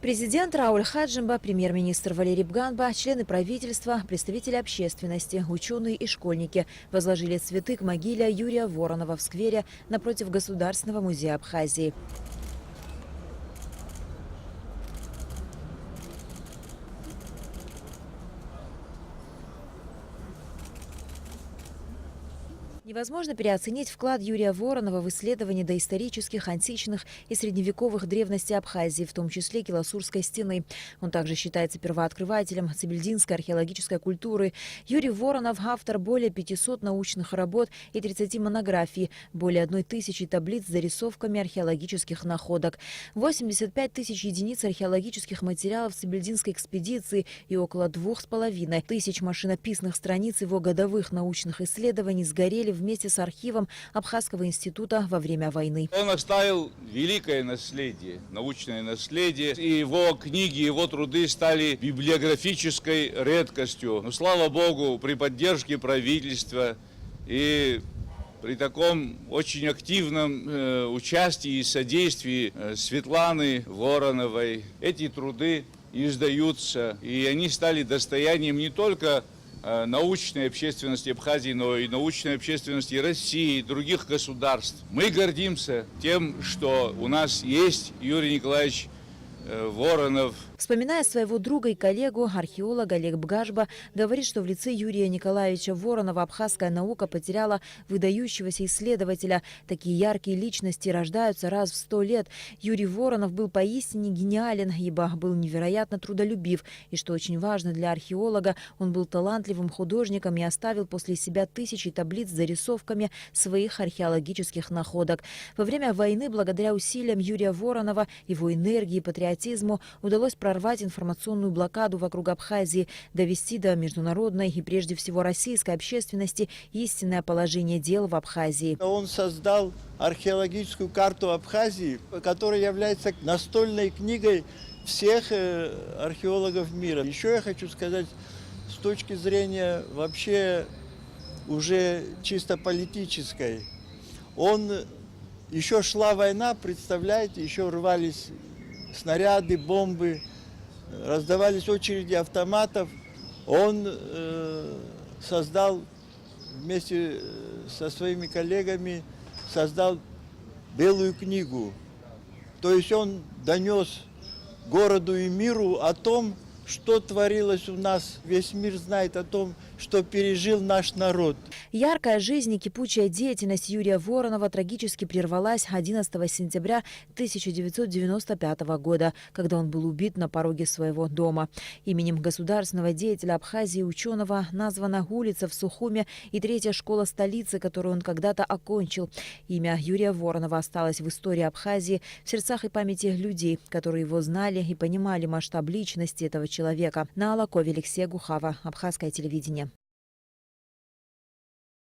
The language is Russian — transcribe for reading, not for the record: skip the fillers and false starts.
Президент Рауль Хаджимба, премьер-министр Валерий Бганба, члены правительства, представители общественности, ученые и школьники возложили цветы к могиле Юрия Воронова в сквере напротив Государственного музея Абхазии. Невозможно переоценить вклад Юрия Воронова в исследование доисторических, античных и средневековых древностей Абхазии, в том числе Киласурской стены. Он также считается первооткрывателем цибельдинской археологической культуры. Юрий Воронов – автор более 500 научных работ и 30 монографий, более 1000 таблиц с зарисовками археологических находок, 85 тысяч единиц археологических материалов цибельдинской экспедиции и около 2500 машинописных страниц его годовых научных исследований сгорели вместе с архивом Абхазского института во время войны. Он оставил великое наследие, научное наследие. И его книги, его труды стали библиографической редкостью. Но, слава Богу, при поддержке правительства и при таком очень активном участии и содействии Светланы Вороновой эти труды издаются. И они стали достоянием не только научной общественности Абхазии, но и научной общественности России и других государств. Мы гордимся тем, что у нас есть Юрий Николаевич Воронов. Вспоминая своего друга и коллегу, археолог Олег Бгажба говорит, что в лице Юрия Николаевича Воронова абхазская наука потеряла выдающегося исследователя. Такие яркие личности рождаются раз в 100 лет. Юрий Воронов был поистине гениален, ибо был невероятно трудолюбив. И что очень важно для археолога, он был талантливым художником и оставил после себя тысячи таблиц с зарисовками своих археологических находок. Во время войны, благодаря усилиям Юрия Воронова, его энергии и патриотизму, удалось прорвать информационную блокаду вокруг Абхазии, довести до международной и прежде всего российской общественности истинное положение дел в Абхазии. Он создал археологическую карту Абхазии, которая является настольной книгой всех археологов мира. Еще я хочу сказать, с точки зрения вообще уже чисто политической, еще шла война, представляете, еще рвались снаряды, бомбы, раздавались очереди автоматов. Он создал вместе со своими коллегами белую книгу. То есть он донес городу и миру о том, что творилось у нас. Весь мир знает о том, что пережил наш народ. Яркая жизнь и кипучая деятельность Юрия Воронова трагически прервалась 11 сентября 1995 года, когда он был убит на пороге своего дома. Именем государственного деятеля Абхазии и ученого названа улица в Сухуме и третья школа столицы, которую он когда-то окончил. Имя Юрия Воронова осталось в истории Абхазии, в сердцах и памяти людей, которые его знали и понимали масштаб личности этого человека. На Алакове Алексея Гухава, Абхазское телевидение.